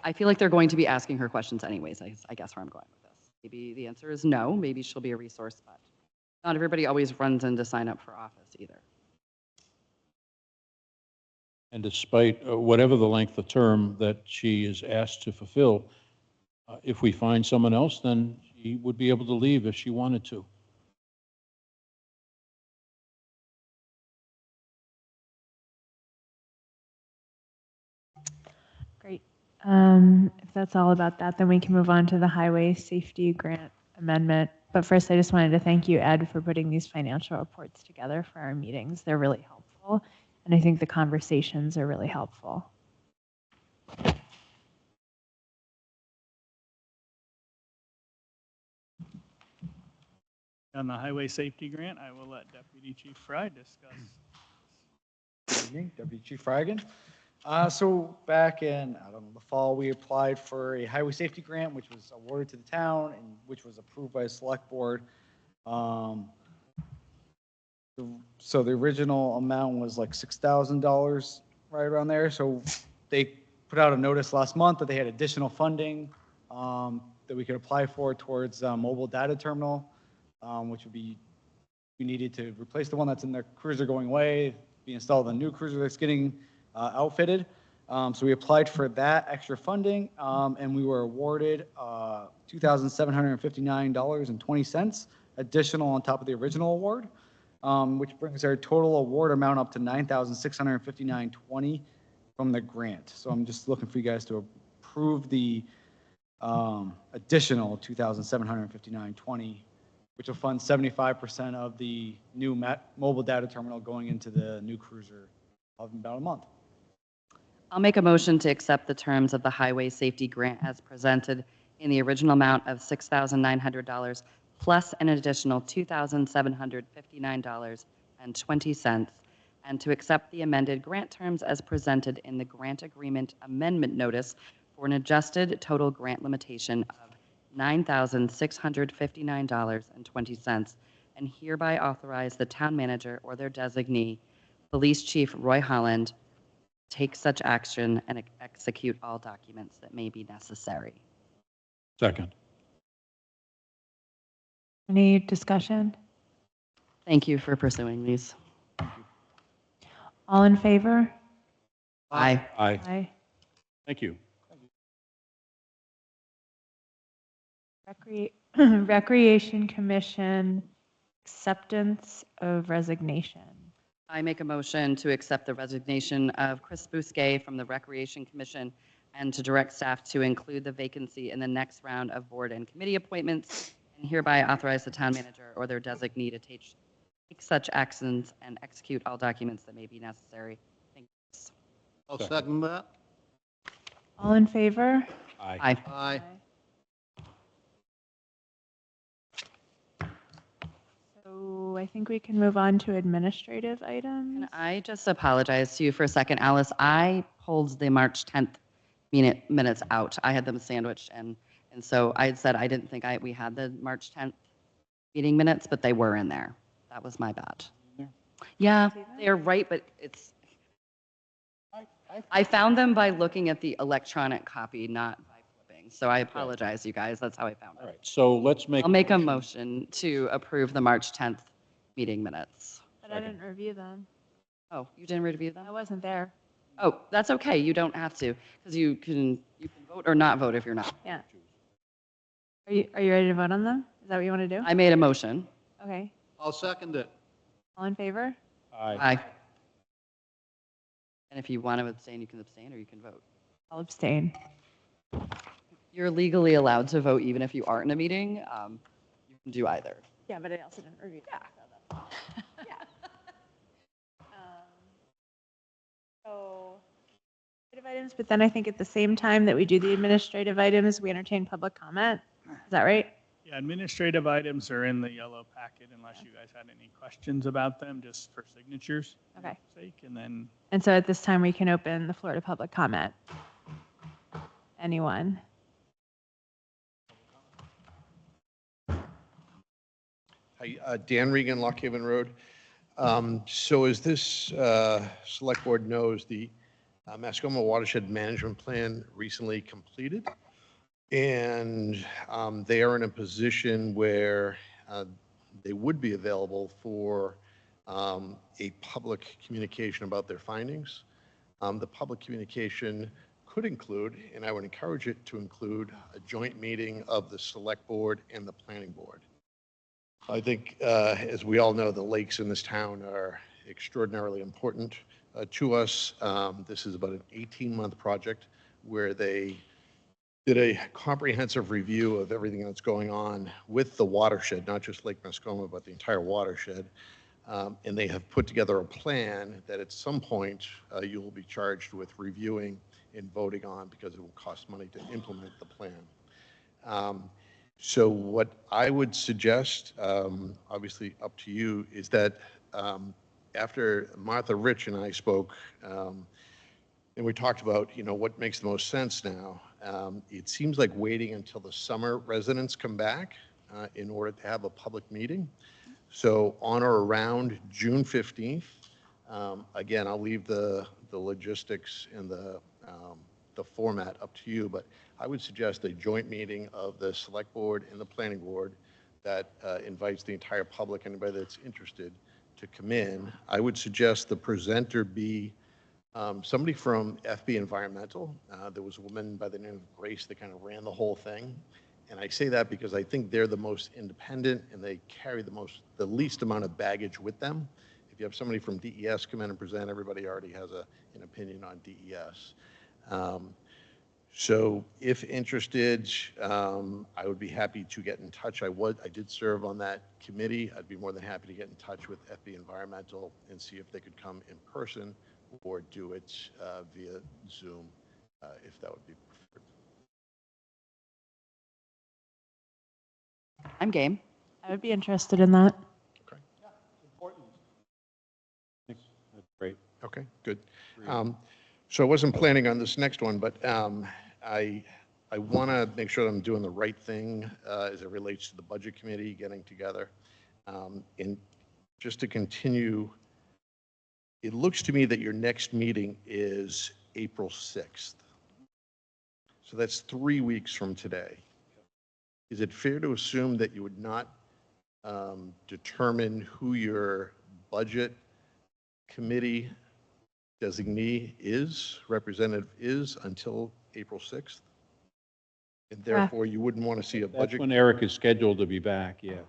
I feel like they're going to be asking her questions anyways, I guess where I'm going with this. Maybe the answer is no, maybe she'll be a resource, but not everybody always runs in to sign up for office either. and despite whatever the length of term that she is asked to fulfill, if we find someone else, then she would be able to leave if she wanted to. Great. If that's all about that, then we can move on to the highway safety grant amendment. But first, I just wanted to thank you, Ed, for putting these financial reports together for our meetings. They're really helpful, and I think the conversations are really helpful. On the highway safety grant, I will let Deputy Chief Fry discuss. Good evening, Deputy Chief Fragan. So back in, I don't know, the fall, we applied for a highway safety grant, which was awarded to the town and which was approved by the select board. So the original amount was like $6,000, right around there. So they put out a notice last month that they had additional funding that we could apply for towards mobile data terminal, which would be, we needed to replace the one that's in the cruiser going away, be installed in the new cruiser that's getting outfitted. So we applied for that extra funding, and we were awarded $2,759.20 additional on top of the original award, which brings our total award amount up to $9,659.20 from the grant. So I'm just looking for you guys to approve the additional $2,759.20, which will fund 75% of the new mobile data terminal going into the new cruiser of about a month. I'll make a motion to accept the terms of the Highway Safety Grant as presented in the original amount of $6,900 plus an additional $2,759.20, and to accept the amended grant terms as presented in the grant agreement amendment notice for an adjusted total grant limitation of $9,659.20, and hereby authorize the town manager or their designee, Police Chief Roy Holland, take such action and execute all documents that may be necessary. Second. Any discussion? Thank you for pursuing these. All in favor? Aye. Aye. Aye. Thank you. Recreation Commission, acceptance of resignation. I make a motion to accept the resignation of Chris Bousquet from the Recreation Commission and to direct staff to include the vacancy in the next round of board and committee appointments, and hereby authorize the town manager or their designee to take such actions and execute all documents that may be necessary. Thank you. I'll second that. All in favor? Aye. Aye. So I think we can move on to administrative items. Can I just apologize to you for a second, Alice? I pulled the March 10th minutes out. I had them sandwiched, and so I had said I didn't think we had the March 10th meeting minutes, but they were in there. That was my bad. Yeah, they're right, but it's, I found them by looking at the electronic copy, not by flipping. So I apologize, you guys. That's how I found All it. right, so let's make. I'll make a motion to approve the March 10th meeting minutes. But I didn't review them. Oh, you didn't review them? I wasn't there. Oh, that's okay. You don't have to, because you can vote or not vote if you're not. Yeah. Are you ready to vote on them? Is that what you want to do? I made a motion. Okay. I'll second it. All in favor? Aye. And if you want to abstain, you can abstain or you can vote. I'll abstain. You're legally allowed to vote even if you aren't in a meeting. You can do either. Yeah, but I also didn't review them. Yeah. So, administrative items, but then I think at the same time that we do the administrative items, we entertain public comment. Is that right? Yeah, administrative items are in the yellow packet unless you guys had any questions about them, just for signatures. Okay. Sake, and then And so at this time, we can open the floor to public comment. Anyone? Hi, Dan Regan, Lock Haven Road. So as this select board knows, the Mascoma Watershed Management Plan recently completed. And they are in a position where they would be available for a public communication about their findings. The public communication could include, and I would encourage it to include, a joint meeting of the select board and the planning board. I think, as we all know, the lakes in this town are extraordinarily important to us. This is about an 18-month project where they did a comprehensive review of everything that's going on with the watershed, not just Lake Mascoma, but the entire watershed. And they have put together a plan that at some point you will be charged with reviewing and voting on, because it will cost money to implement the plan. So what I would suggest, obviously up to you, is that after Martha, Rich, and I spoke, and we talked about, what makes the most sense now, it seems like waiting until the summer residents come back in order to have a public meeting. So on or around June 15th, again, I'll leave the logistics and the format up to you, but I would suggest a joint meeting of the Select Board and the Planning Board that invites the entire public, anybody that's interested, to come in. I would suggest the presenter be somebody from FB Environmental. There was a woman by the name of Grace that kind of ran the whole thing. And I say that because I think they're the most independent and they carry the least amount of baggage with them. If you have somebody from DES come in and present, everybody already has an opinion on DES. So if interested, I would be happy to get in touch. I did serve on that committee. I'd be more than happy to get in touch with FB Environmental and see if they could come in person or do it via Zoom, if that would be preferred. I'm game. I would be interested in that. Okay. That's great. Okay, good. So I wasn't planning on this next one, but I want to make sure that I'm doing the right thing as it relates to the Budget Committee getting together. And just to continue, it looks to me that your next meeting is April 6th. So that's 3 weeks from today. Is it fair to assume that you would not determine who your Budget Committee designee representative is until April 6th? And therefore, you wouldn't want to see a That's budget. when Eric is scheduled to be back, yes.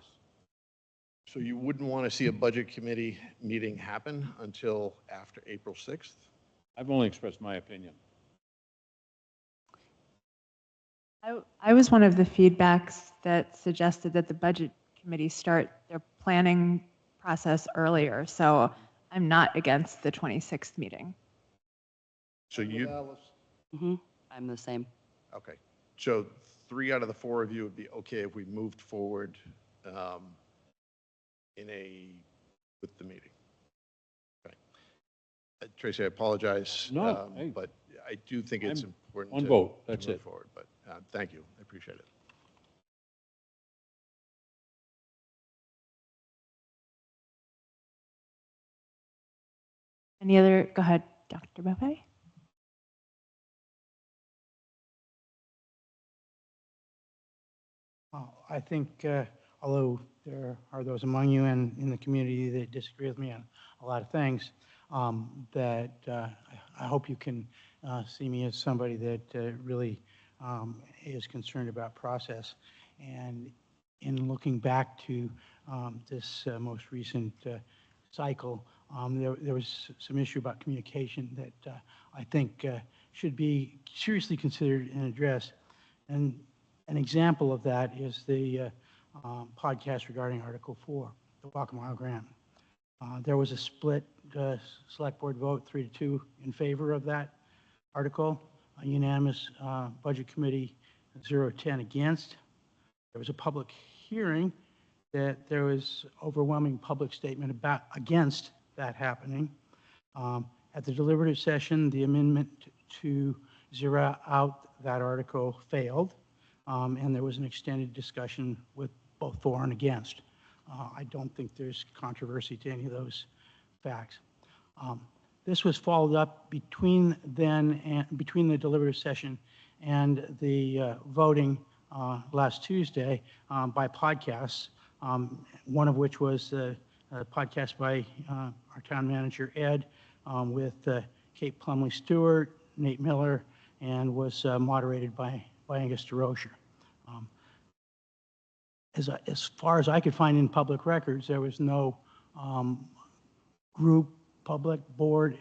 So you wouldn't want to see a budget committee meeting happen until after April 6th? I've only expressed my opinion. I was one of the feedbacks that suggested that the budget committee start their planning process earlier. So I'm not against the 26th meeting. So you, I'm the same. okay. So 3 out of the 4 of you would be okay if we moved forward with the meeting. Okay. Tracy, I apologize. No, hey. But I do think it's I'm important one to vote, that's move it. forward. But thank you. I appreciate it. Any other, go ahead, Dr. Buffet. I think, although there are those among you and in the community that disagree with me on a lot of things, that I hope you can see me as somebody that really is concerned about process. And in looking back to this most recent cycle, there was some issue about communication that I think should be seriously considered and addressed. And an example of that is the podcast regarding Article 4, the Walker Mile grant. There was a split select board vote, 3-2 in favor of that article, a unanimous budget committee, 0-10 against. There was a public hearing that there was overwhelming public statement against that happening. At the deliberative session, the amendment to zero out that article failed. And there was an extended discussion with both for and against. I don't think there's controversy to any of those facts. This was followed up between the deliberative session and the voting last Tuesday by podcasts, one of which was a podcast by our town manager, Ed, with Kate Plumley Stewart, Nate Miller, and was moderated by Angus DeRocher. As far as I could find in public records, there was no group, public, board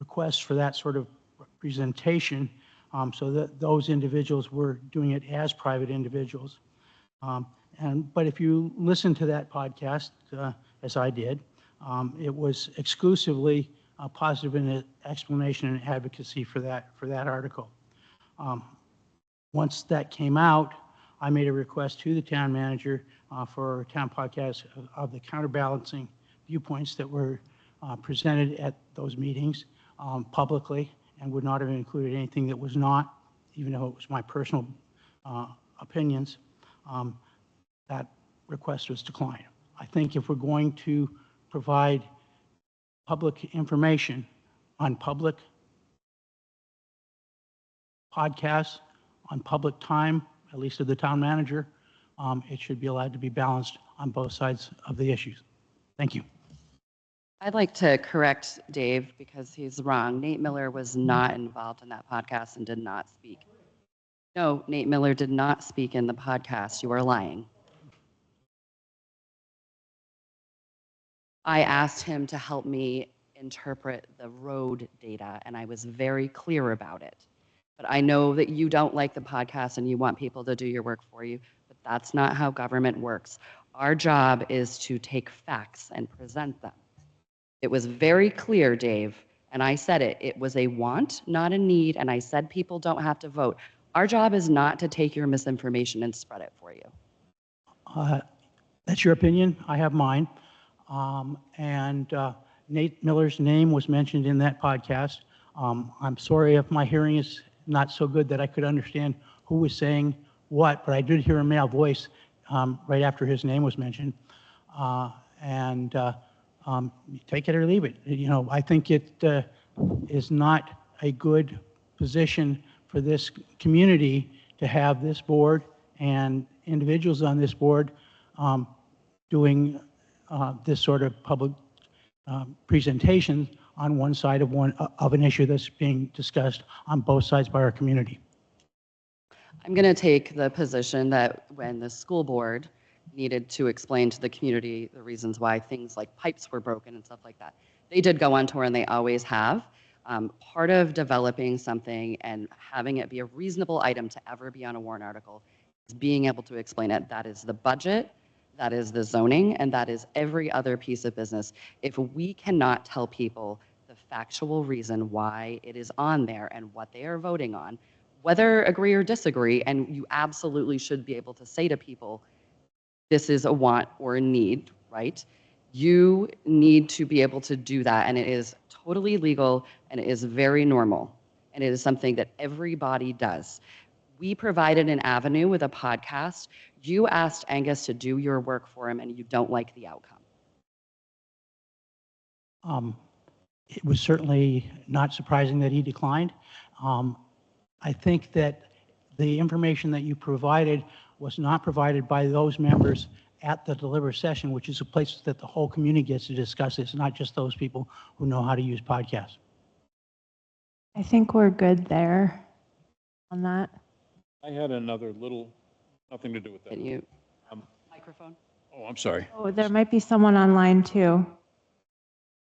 requests for that sort of presentation, so that those individuals were doing it as private individuals. But if you listen to that podcast, as I did, it was exclusively positive in an explanation and advocacy for that article. Once that came out, I made a request to the town manager for a town podcast of the counterbalancing viewpoints that were presented at those meetings publicly, and would not have included anything that was not, even though it was my personal opinions. That request was declined. I think if we're going to provide public information on public podcasts, on public time, at least of the town manager, it should be allowed to be balanced on both sides of the issues. Thank you. I'd like to correct Dave because he's wrong. Nate Miller was not involved in that podcast and did not speak. No, Nate Miller did not speak in the podcast. You are lying. I asked him to help me interpret the road data, and I was very clear about it. But I know that you don't like the podcast and you want people to do your work for you, but that's not how government works. Our job is to take facts and present them. It was very clear, Dave, and I said it. It was a want, not a need, and I said people don't have to vote. Our job is not to take your misinformation and spread it for you. That's your opinion. I have mine. Nate Miller's name was mentioned in that podcast. I'm sorry if my hearing is not so good that I could understand who was saying what, but I did hear a male voice right after his name was mentioned. Take it or leave it. You know, I think it is not a good position for this community to have this board and individuals on this board doing this sort of public presentation on one side of an issue that's being discussed on both sides by our community. I'm going to take the position that when the school board needed to explain to the community the reasons why things like pipes were broken and stuff like that, they did go on tour and they always have. Part of developing something and having it be a reasonable item to ever be on a warrant article is being able to explain it. That is the budget, that is the zoning, and that is every other piece of business. If we cannot tell people the factual reason why it is on there and what they are voting on, whether agree or disagree, and you absolutely should be able to say to people, this is a want or a need, right? You need to be able to do that, and it is totally legal, and it is very normal, and it is something that everybody does. We provided an avenue with a podcast. You asked Angus to do your work for him, and you don't like the outcome. It was certainly not surprising that he declined. I think that the information that you provided was not provided by those members at the deliberative session, which is a place that the whole community gets to discuss this, not just those people who know how to use podcasts. I think we're good there on that. I had another little, nothing to do with that. Can you, microphone? Oh, I'm sorry. Oh, there might be someone online too.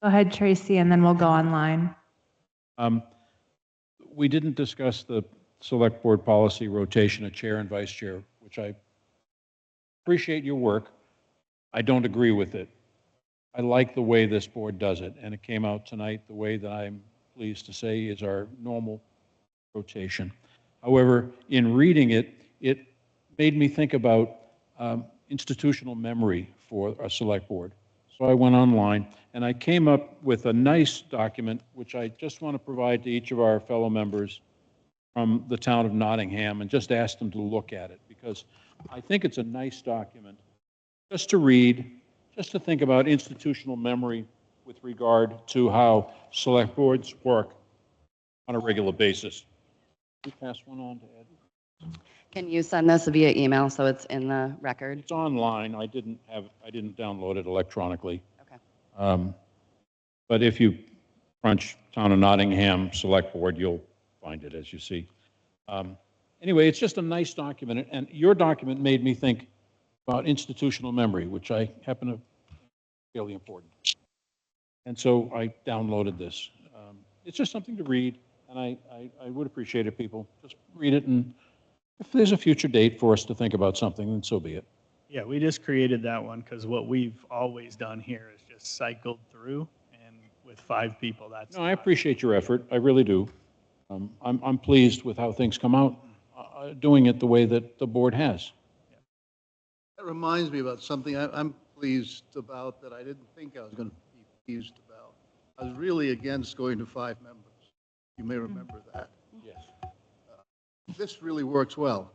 Go ahead, Tracy, and then we'll go online. We didn't discuss the select board policy rotation of chair and vice chair, which I appreciate your work. I don't agree with it. I like the way this board does it, and it came out tonight the way that I'm pleased to say is our normal rotation. However, in reading it, it made me think about institutional memory for a select board. So I went online and I came up with a nice document, which I just want to provide to each of our fellow members from the town of Nottingham and just ask them to look at it, because I think it's a nice document just to read, just to think about institutional memory with regard to how select boards work on a regular basis. Can you pass one on to Ed? Can you send this via email so it's in the record? It's online. I didn't download it electronically. Okay. But if you crunch Town of Nottingham Select Board, you'll find it, as you see. Anyway, it's just a nice document, and your document made me think about institutional memory, which I happen to fairly important. And so I downloaded this. It's just something to read, and I would appreciate it, people. Just read it, and if there's a future date for us to think about something, then so be it. Yeah, we just created that one because what we've always done here is just cycled through, and with 5 people, that's. No, I appreciate your effort. I really do. I'm pleased with how things come out, doing it the way that the board has. That reminds me about something I'm pleased about that I didn't think I was going to be pleased about. I was really against going to 5 members. You may remember that. Yes, This really works well.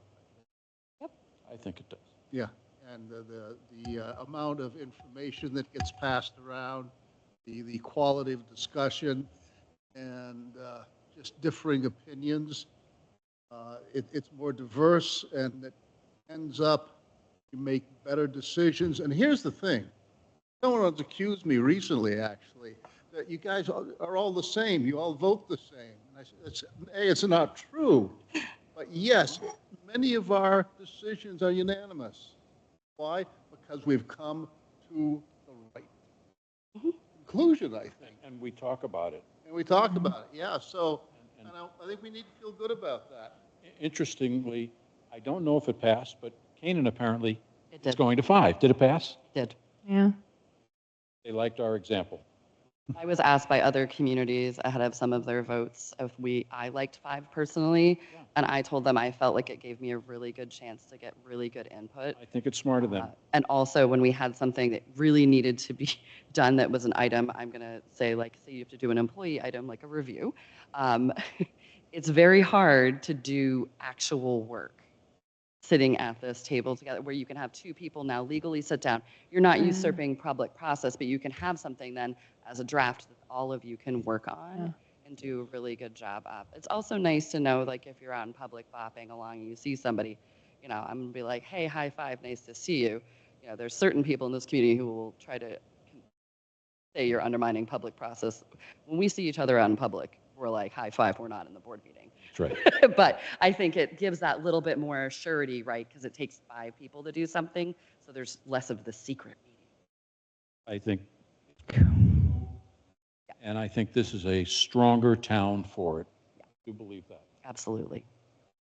I think it does. Yeah, and the amount of information that gets passed around, the quality of discussion, and just differing opinions. It's more diverse, and it ends up, you make better decisions. And here's the thing. Someone has accused me recently, actually, that you guys are all the same. You all vote the same. And I said, it's not true. But yes, many of our decisions are unanimous. Why? Because we've come to the right conclusion, I think. And we talk about it. And we talked about it, yeah. So I think we need to feel good about that. Interestingly, I don't know if it passed, but Canaan apparently It is did. going to 5. Did it pass? Did. Yeah. They liked our example. I was asked by other communities ahead of some of their votes if I liked 5 personally, and I told them I felt like it gave me a really good chance to get really good input. I think it's smart of them. And also, when we had something that really needed to be done that was an item, I'm going to say, like, say you have to do an employee item, like a review. It's very hard to do actual work sitting at this table together, where you can have 2 people now legally sit down. You're not usurping public process, but you can have something then as a draft that all of you can work on and do a really good job of. It's also nice to know, like, if you're out in public bopping along and you see somebody, you know, I'm gonna be like, hey, high five, nice to see you. You know, there's certain people in this community who will try to say you're undermining public process. When we see each other out in public, we're like, high five, we're not in the board meeting. That's right. But I think it gives that little bit more surety, right? Because it takes 5 people to do something, so there's less of the secret meeting. I think, and I think this is a stronger town for it. I do believe that. Absolutely.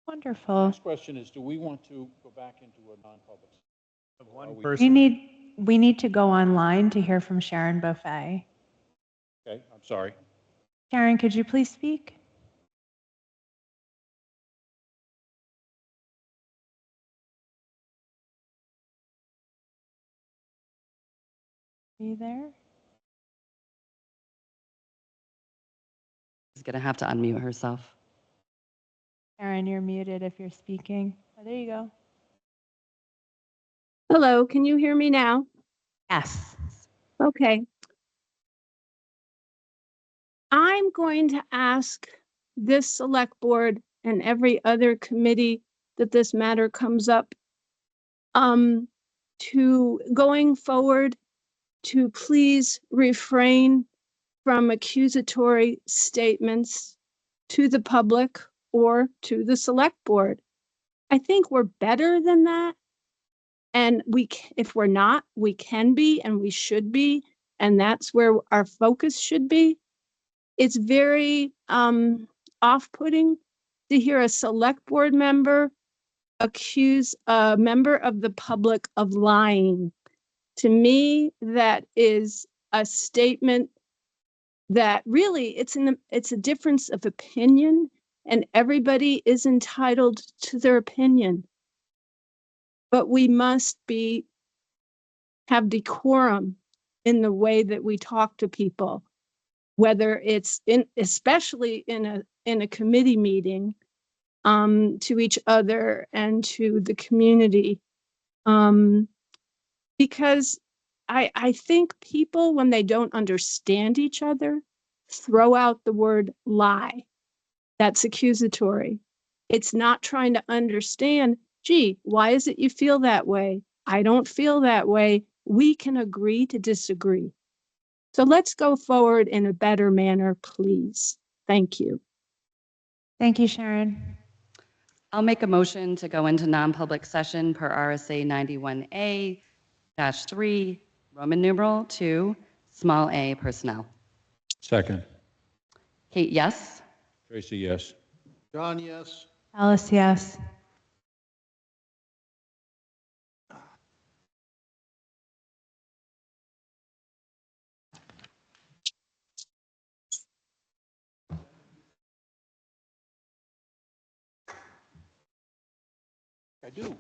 Wonderful. Next question is, do we want to go back into a non-public? One We person. need to go online to hear from Sharon Buffet. Okay, I'm sorry. Sharon, could you please speak? Are you there? She's going to have to unmute herself. Sharon, you're muted if you're speaking. Oh, there you go. Hello, can you hear me now? Yes. Okay. I'm going to ask this select board and every other committee that this matter comes up to going forward to please refrain from accusatory statements to the public or to the select board. I think we're better than that. And if we're not, we can be and we should be. And that's where our focus should be. It's very off-putting to hear a select board member accuse a member of the public of lying. To me, that is a statement that really it's a difference of opinion, and everybody is entitled to their opinion. But we must have decorum in the way that we talk to people, whether it's especially in a committee meeting, to each other and to the community. Because I think people, when they don't understand each other, throw out the word lie. That's accusatory. It's not trying to understand, gee, why is it you feel that way? I don't feel that way. We can agree to disagree. So let's go forward in a better manner, please. Thank you. Thank you, Sharon. I'll make a motion to go into non-public session per RSA 91A-3, Roman numeral 2, small a, personnel. Second. Kate, yes? Tracy, yes. John, yes? Alice, yes. I do.